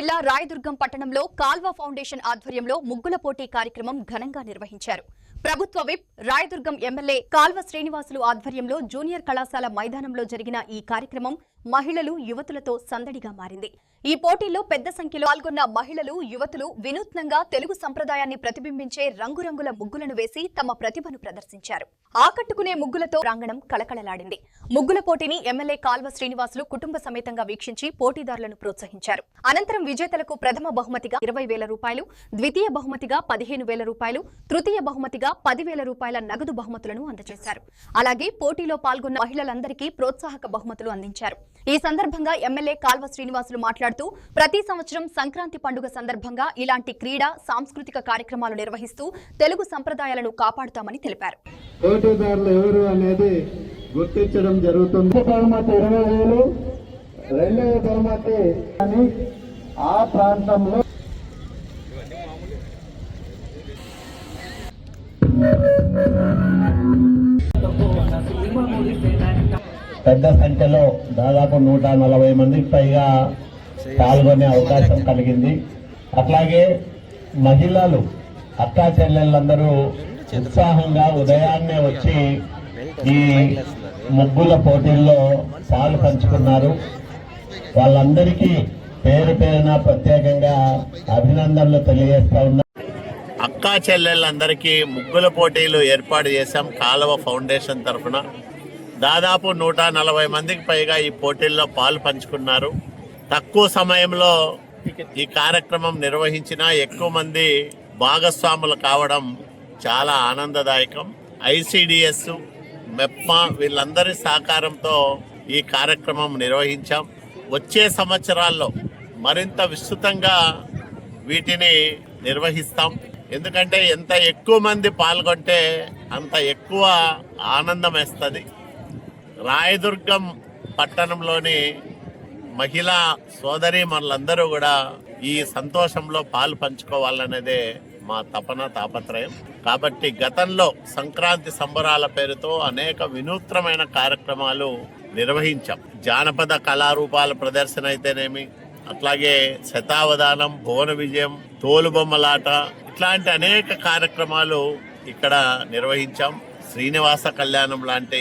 జిల్లా రాయదుర్గం పట్టణంలో కాల్వ ఫౌండేషన్ ఆధ్వర్యంలో ముగ్గుల పోటీ కార్యక్రమం ఘనంగా నిర్వహించారు. ప్రభుత్వ విప్ రాయదుర్గం ఎమ్మెల్యే కాల్వ శ్రీనివాసులు ఆధ్వర్యంలో జూనియర్ కళాశాల మైదానంలో జరిగిన ఈ కార్యక్రమం మహిళలు యువతులతో సందడిగా మారింది. ఈ పోటీల్లో పెద్ద సంఖ్యలో పాల్గొన్న మహిళలు యువతులు వినూత్నంగా తెలుగు సంప్రదాయాన్ని ప్రతిబింబించే రంగురంగుల ముగ్గులను వేసి తమ ప్రతిభను ప్రదర్శించారు. ఆకట్టుకునే ముగ్గులతో ప్రాంగణం కళకళలాడింది. ముగ్గుల పోటీని ఎమ్మెల్యే కాల్వ శ్రీనివాసులు కుటుంబ సమేతంగా వీక్షించి పోటీదారులను ప్రోత్సహించారు. అనంతరం విజేతలకు ప్రథమ బహుమతిగా 20,000 రూపాయలు, ద్వితీయ బహుమతిగా 15,000 రూపాయలు, తృతీయ బహుమతిగా 10,000 రూపాయల నగదు బహుమతులను అందజేశారు. అలాగే పోటీలో పాల్గొన్న మహిళలందరికీ ప్రోత్సాహక బహుమతులు అందించారు. ఈ సందర్భంగా ఎమ్మెల్యే కాల్వ శ్రీనివాసులు మాట్లాడుతూ ప్రతి సంవత్సరం సంక్రాంతి పండుగ సందర్భంగా ఇలాంటి క్రీడా సాంస్కృతిక కార్యక్రమాలు నిర్వహిస్తూ తెలుగు సంప్రదాయాలను కాపాడుతామని తెలిపారు. పోటీదారులు ఎవరు అనేది గుర్తించడం జరుగుతుంది. బహుమతి 20,000, రెండవ బహుమతి అని ఆ ప్రాంతంలో పెద్ద సంఖ్యలో దాదాపు 140 మందికి పైగా పాల్గొనే అవకాశం కలిగింది. అట్లాగే మహిళలు అక్కా చెల్లెళ్ళందరూ ఉత్సాహంగా ఉదయాన్నే వచ్చి ఈ ముగ్గుల పోటీల్లో పాలు పంచుకున్నారు. వాళ్ళందరికీ పేరు పేరున ప్రత్యేకంగా అభినందనలు తెలియజేస్తా ఉన్నారు. అక్కా చెల్లెళ్ళందరికీ ముగ్గుల పోటీలు ఏర్పాటు చేశాం కాలువ ఫౌండేషన్ తరఫున. దాదాపు 140 మందికి పైగా ఈ పోటీల్లో పాలు పంచుకున్నారు. తక్కువ సమయంలో ఈ కార్యక్రమం నిర్వహించిన ఎక్కువ మంది భాగస్వాములు కావడం చాలా ఆనందదాయకం. ఐసిడిఎస్, మెప్మా వీళ్ళందరి సహకారంతో ఈ కార్యక్రమం నిర్వహించాం. వచ్చే సంవత్సరాల్లో మరింత విస్తృతంగా వీటిని నిర్వహిస్తాం. ఎందుకంటే ఎంత ఎక్కువ మంది పాల్గొంటే అంత ఎక్కువ ఆనందం వేస్తుంది. రాయదుర్గం పట్టణంలోని మహిళా సోదరీమణులందరూ కూడా ఈ సంతోషంలో పాలు పంచుకోవాలనేదే మా తపన తాపత్రయం. కాబట్టి గతంలో సంక్రాంతి సంబరాల పేరుతో అనేక వినూత్నమైన కార్యక్రమాలు నిర్వహించాం. జానపద కళారూపాల ప్రదర్శన అయితేనేమి, అట్లాగే శతావధానం, భువన విజయం, తోలుబొమ్మలాట, ఇట్లాంటి అనేక కార్యక్రమాలు ఇక్కడ నిర్వహించాం. శ్రీనివాస కళ్యాణం లాంటి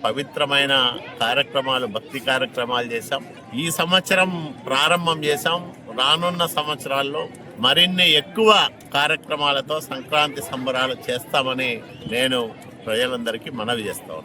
పవిత్రమైన కార్యక్రమాలు, భక్తి కార్యక్రమాలు చేశాం. ఈ సంవత్సరం ప్రారంభం చేశాం. రానున్న సంవత్సరాల్లో మరిన్ని ఎక్కువ కార్యక్రమాలతో సంక్రాంతి సంబరాలు చేస్తామని నేను ప్రజలందరికీ మనవి చేస్తా ఉన్నాను.